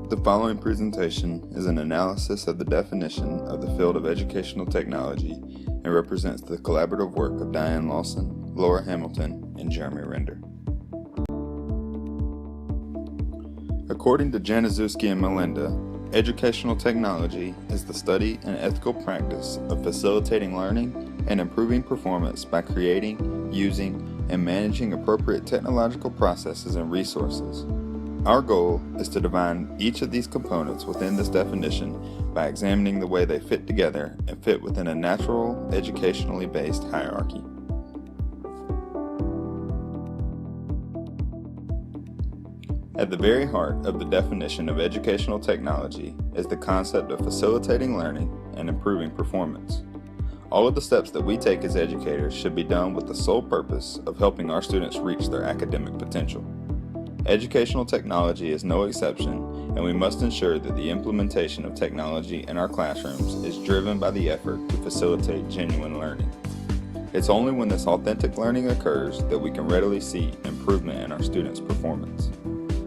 The following presentation is an analysis of the definition of the field of educational technology and represents the collaborative work of Diane Lawson, Laura Hamilton, and Jeremy Render. According to Januszewski and Melinda, educational technology is the study and ethical practice of facilitating learning and improving performance by creating, using, and managing appropriate technological processes and resources. Our goal is to define each of these components within this definition by examining the way they fit together and fit within a natural, educationally based hierarchy. At the very heart of the definition of educational technology is the concept of facilitating learning and improving performance. All of the steps that we take as educators should be done with the sole purpose of helping our students reach their academic potential. Educational technology is no exception, and we must ensure that the implementation of technology in our classrooms is driven by the effort to facilitate genuine learning. It's only when this authentic learning occurs that we can readily see improvement in our students' performance.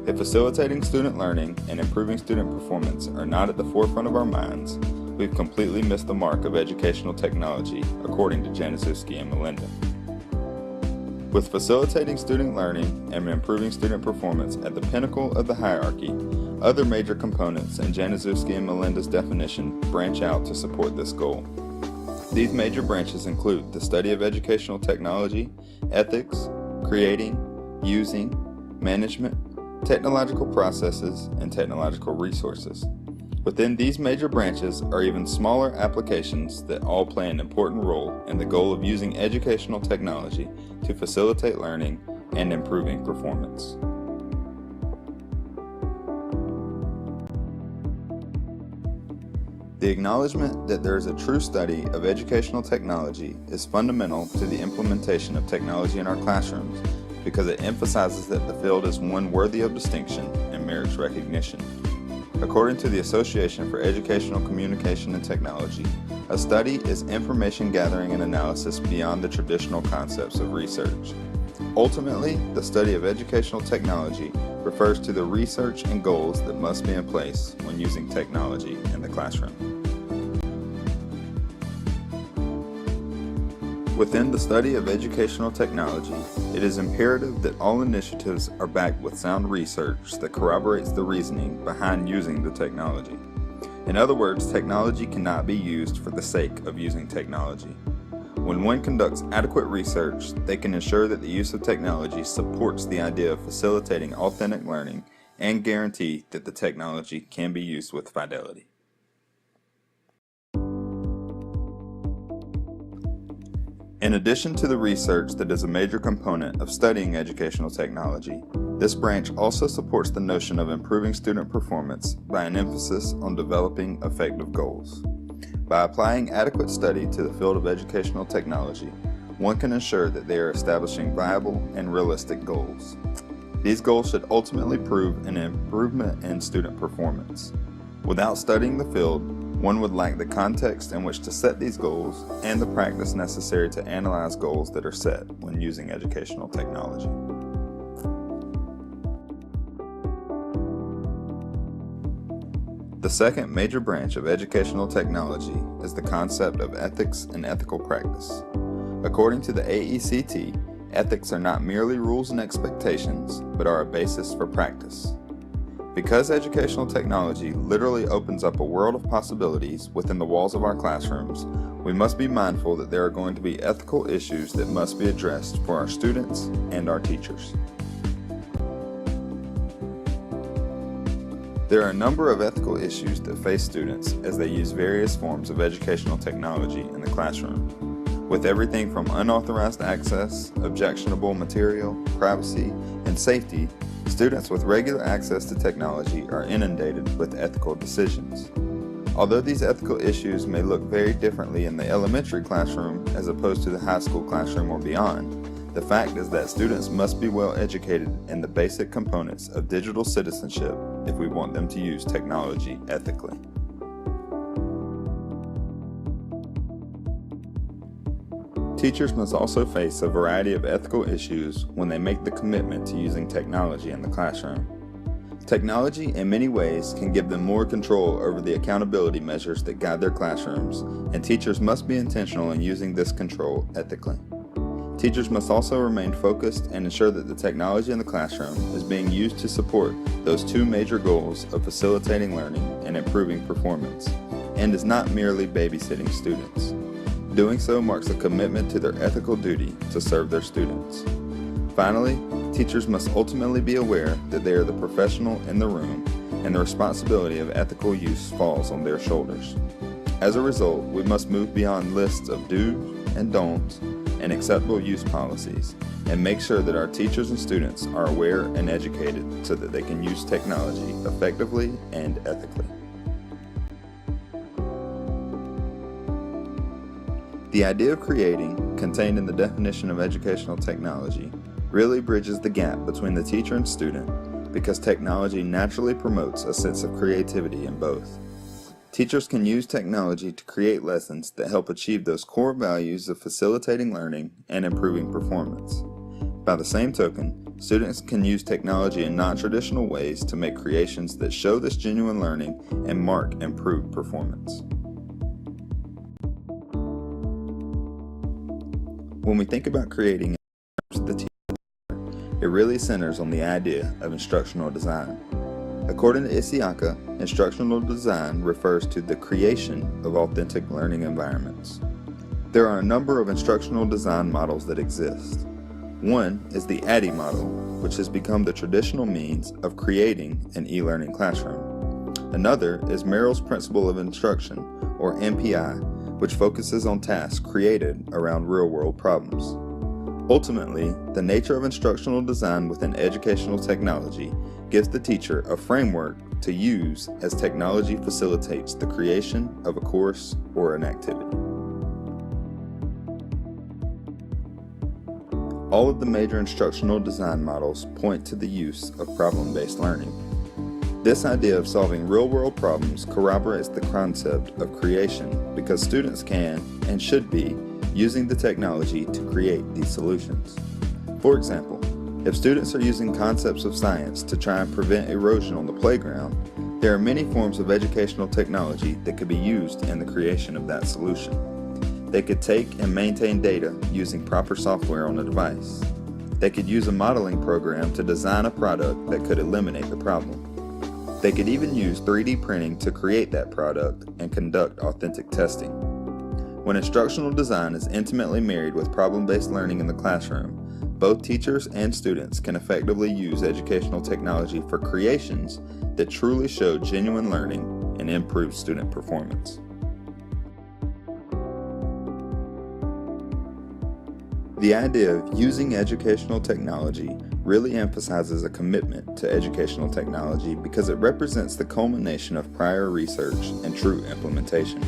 If facilitating student learning and improving student performance are not at the forefront of our minds, we've completely missed the mark of educational technology, according to Januszewski and Melinda. With facilitating student learning and improving student performance at the pinnacle of the hierarchy, other major components in Januszewski and Melinda's definition branch out to support this goal. These major branches include the study of educational technology, ethics, creating, using, management, technological processes, and technological resources. Within these major branches are even smaller applications that all play an important role in the goal of using educational technology to facilitate learning and improving performance. The acknowledgement that there is a true study of educational technology is fundamental to the implementation of technology in our classrooms because it emphasizes that the field is one worthy of distinction and merits recognition. According to the Association for Educational Communication and Technology, a study is information gathering and analysis beyond the traditional concepts of research. Ultimately, the study of educational technology refers to the research and goals that must be in place when using technology in the classroom. Within the study of educational technology, it is imperative that all initiatives are backed with sound research that corroborates the reasoning behind using the technology. In other words, technology cannot be used for the sake of using technology. When one conducts adequate research, they can ensure that the use of technology supports the idea of facilitating authentic learning and guarantee that the technology can be used with fidelity. In addition to the research that is a major component of studying educational technology, this branch also supports the notion of improving student performance by an emphasis on developing effective goals. By applying adequate study to the field of educational technology, one can ensure that they are establishing viable and realistic goals. These goals should ultimately prove an improvement in student performance. Without studying the field, one would lack the context in which to set these goals and the practice necessary to analyze goals that are set when using educational technology. The second major branch of educational technology is the concept of ethics and ethical practice. According to the AECT, ethics are not merely rules and expectations, but are a basis for practice. Because educational technology literally opens up a world of possibilities within the walls of our classrooms, we must be mindful that there are going to be ethical issues that must be addressed for our students and our teachers. There are a number of ethical issues that face students as they use various forms of educational technology in the classroom. With everything from unauthorized access, objectionable material, privacy, and safety, students with regular access to technology are inundated with ethical decisions. Although these ethical issues may look very differently in the elementary classroom as opposed to the high school classroom or beyond, the fact is that students must be well educated in the basic components of digital citizenship if we want them to use technology ethically. Teachers must also face a variety of ethical issues when they make the commitment to using technology in the classroom. Technology in many ways can give them more control over the accountability measures that guide their classrooms, and teachers must be intentional in using this control ethically. Teachers must also remain focused and ensure that the technology in the classroom is being used to support those two major goals of facilitating learning and improving performance, and is not merely babysitting students. Doing so marks a commitment to their ethical duty to serve their students. Finally, teachers must ultimately be aware that they are the professional in the room, and the responsibility of ethical use falls on their shoulders. As a result, we must move beyond lists of do's and don'ts and acceptable use policies, and make sure that our teachers and students are aware and educated so that they can use technology effectively and ethically. The idea of creating, contained in the definition of educational technology, really bridges the gap between the teacher and student because technology naturally promotes a sense of creativity in both. Teachers can use technology to create lessons that help achieve those core values of facilitating learning and improving performance. By the same token, students can use technology in non-traditional ways to make creations that show this genuine learning and mark improved performance. When we think about creating the teacher, it really centers on the idea of instructional design. According to Isiaka, instructional design refers to the creation of authentic learning environments. There are a number of instructional design models that exist. One is the ADDIE model, which has become the traditional means of creating an e-learning classroom. Another is Merrill's Principle of Instruction, or MPI, which focuses on tasks created around real-world problems. Ultimately, the nature of instructional design within educational technology gives the teacher a framework to use as technology facilitates the creation of a course or an activity. All of the major instructional design models point to the use of problem-based learning. This idea of solving real-world problems corroborates the concept of creation because students can and should be using the technology to create these solutions. For example, if students are using concepts of science to try and prevent erosion on the playground, there are many forms of educational technology that could be used in the creation of that solution. They could take and maintain data using proper software on a device. They could use a modeling program to design a product that could eliminate the problem. They could even use 3D printing to create that product and conduct authentic testing. When instructional design is intimately married with problem-based learning in the classroom, both teachers and students can effectively use educational technology for creations that truly show genuine learning and improve student performance. The idea of using educational technology really emphasizes a commitment to educational technology because it represents the culmination of prior research and true implementation.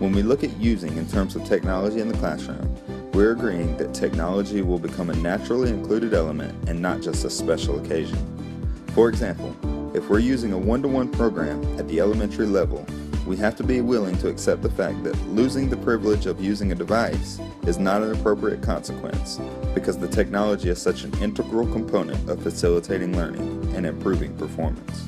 When we look at using in terms of technology in the classroom, we're agreeing that technology will become a naturally included element and not just a special occasion. For example, if we're using a one-to-one program at the elementary level, we have to be willing to accept the fact that losing the privilege of using a device is not an appropriate consequence because the technology is such an integral component of facilitating learning and improving performance.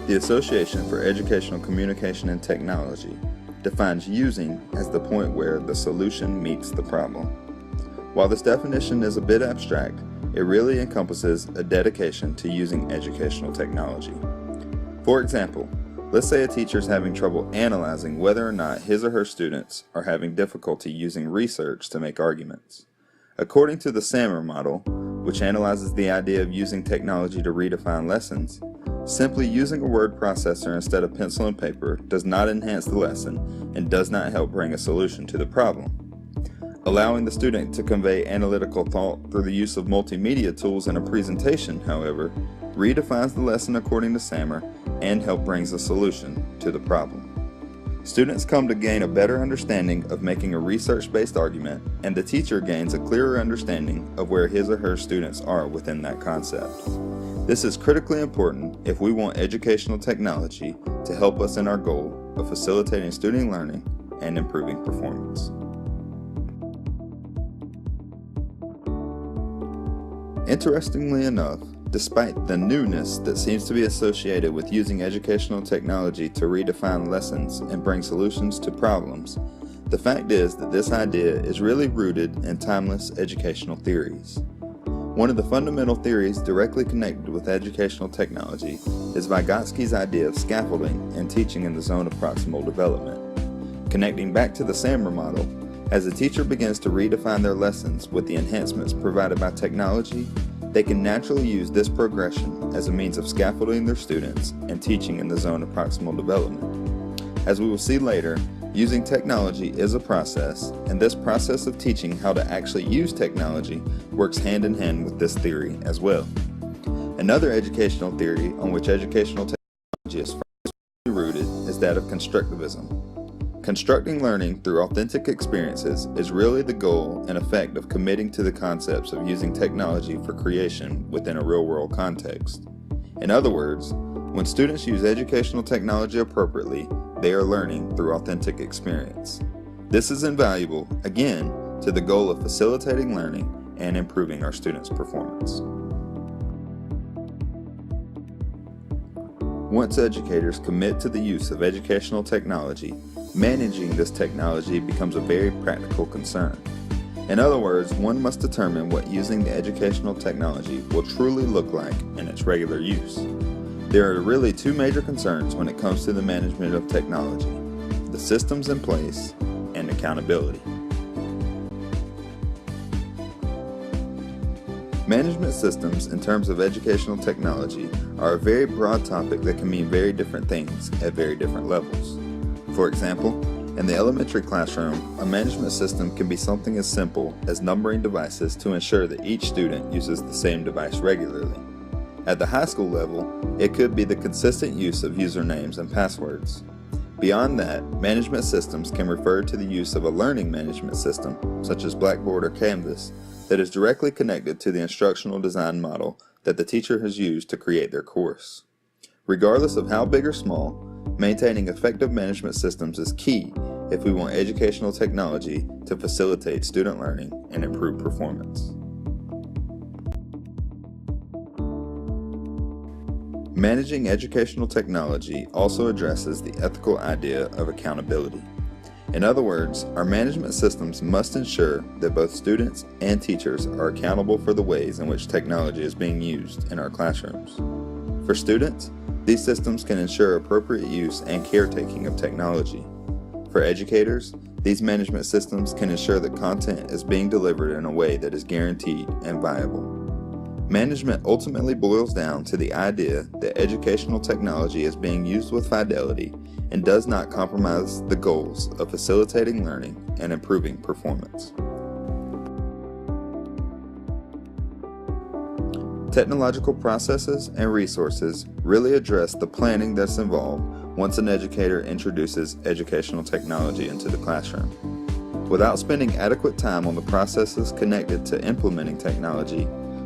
The Association for Educational Communication and Technology defines using as the point where the solution meets the problem. While this definition is a bit abstract, it really encompasses a dedication to using educational technology. For example, let's say a teacher is having trouble analyzing whether or not his or her students are having difficulty using research to make arguments. According to the SAMR model, which analyzes the idea of using technology to redefine lessons, simply using a word processor instead of pencil and paper does not enhance the lesson and does not help bring a solution to the problem. Allowing the student to convey analytical thought through the use of multimedia tools in a presentation, however, redefines the lesson according to SAMR and help brings a solution to the problem. Students come to gain a better understanding of making a research-based argument, and the teacher gains a clearer understanding of where his or her students are within that concept. This is critically important if we want educational technology to help us in our goal of facilitating student learning and improving performance. Interestingly enough, despite the newness that seems to be associated with using educational technology to redefine lessons and bring solutions to problems, the fact is that this idea is really rooted in timeless educational theories. One of the fundamental theories directly connected with educational technology is Vygotsky's idea of scaffolding and teaching in the zone of proximal development. Connecting back to the SAMR model, as a teacher begins to redefine their lessons with the enhancements provided by technology, they can naturally use this progression as a means of scaffolding their students and teaching in the zone of proximal development. As we will see later, using technology is a process, and this process of teaching how to actually use technology works hand in hand with this theory as well. Another educational theory on which educational technology is firmly rooted is that of constructivism. Constructing learning through authentic experiences is really the goal and effect of committing to the concepts of using technology for creation within a real-world context. In other words, when students use educational technology appropriately, they are learning through authentic experience. This is invaluable, again, to the goal of facilitating learning and improving our students' performance. Once educators commit to the use of educational technology, managing this technology becomes a very practical concern. In other words, one must determine what using the educational technology will truly look like in its regular use. There are really two major concerns when it comes to the management of technology: the systems in place and accountability. Management systems in terms of educational technology are a very broad topic that can mean very different things at very different levels. For example, in the elementary classroom, a management system can be something as simple as numbering devices to ensure that each student uses the same device regularly. At the high school level, it could be the consistent use of usernames and passwords. Beyond that, management systems can refer to the use of a learning management system, such as Blackboard or Canvas, that is directly connected to the instructional design model that the teacher has used to create their course. Regardless of how big or small, maintaining effective management systems is key if we want educational technology to facilitate student learning and improve performance. Managing educational technology also addresses the ethical idea of accountability. In other words, our management systems must ensure that both students and teachers are accountable for the ways in which technology is being used in our classrooms. For students, these systems can ensure appropriate use and caretaking of technology. For educators, these management systems can ensure that content is being delivered in a way that is guaranteed and viable. Management ultimately boils down to the idea that educational technology is being used with fidelity and does not compromise the goals of facilitating learning and improving performance. Technological processes and resources really address the planning that's involved once an educator introduces educational technology into the classroom. Without spending adequate time on the processes connected to implementing technology,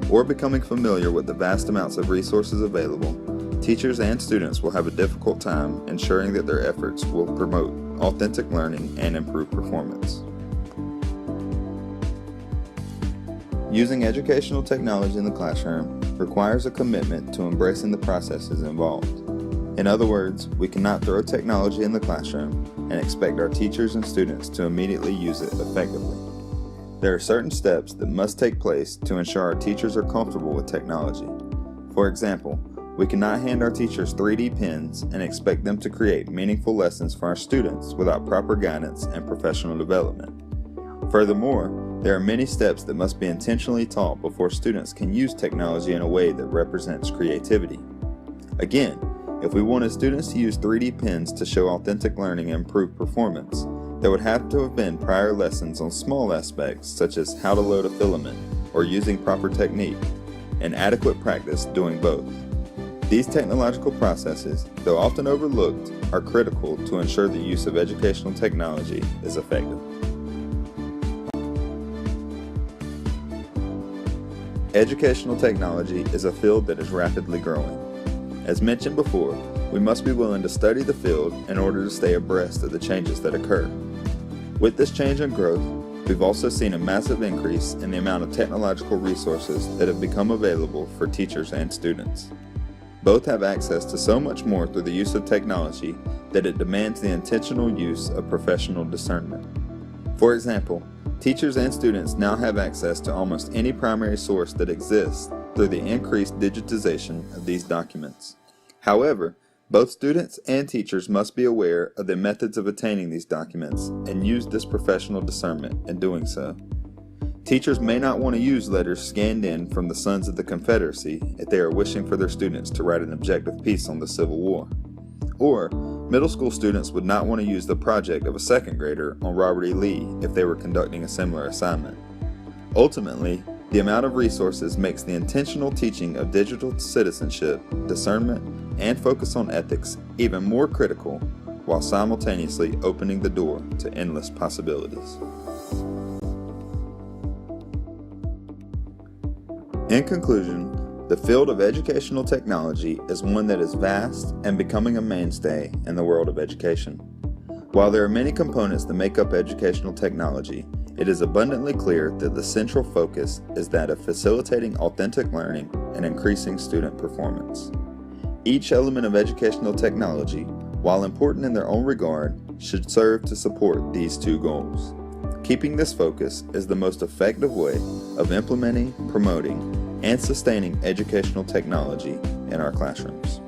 or becoming familiar with the vast amounts of resources available, teachers and students will have a difficult time ensuring that their efforts will promote authentic learning and improve performance. Using educational technology in the classroom requires a commitment to embracing the processes involved. In other words, we cannot throw technology in the classroom and expect our teachers and students to immediately use it effectively. There are certain steps that must take place to ensure our teachers are comfortable with technology. For example, we cannot hand our teachers 3D pens and expect them to create meaningful lessons for our students without proper guidance and professional development. Furthermore, there are many steps that must be intentionally taught before students can use technology in a way that represents creativity. Again, if we wanted students to use 3D pens to show authentic learning and improve performance, there would have to have been prior lessons on small aspects such as how to load a filament or using proper technique, and adequate practice doing both. These technological processes, though often overlooked, are critical to ensure the use of educational technology is effective. Educational technology is a field that is rapidly growing. As mentioned before, we must be willing to study the field in order to stay abreast of the changes that occur. With this change and growth, we've also seen a massive increase in the amount of technological resources that have become available for teachers and students. Both have access to so much more through the use of technology that it demands the intentional use of professional discernment. For example, teachers and students now have access to almost any primary source that exists through the increased digitization of these documents. However, both students and teachers must be aware of the methods of attaining these documents and use this professional discernment in doing so. Teachers may not want to use letters scanned in from the Sons of the Confederacy if they are wishing for their students to write an objective piece on the Civil War. Or, middle school students would not want to use the project of a second grader on Robert E. Lee if they were conducting a similar assignment. Ultimately, the amount of resources makes the intentional teaching of digital citizenship, discernment, and focus on ethics even more critical, while simultaneously opening the door to endless possibilities. In conclusion, the field of educational technology is one that is vast and becoming a mainstay in the world of education. While there are many components that make up educational technology, it is abundantly clear that the central focus is that of facilitating authentic learning and increasing student performance. Each element of educational technology, while important in their own regard, should serve to support these two goals. Keeping this focus is the most effective way of implementing, promoting, and sustaining educational technology in our classrooms.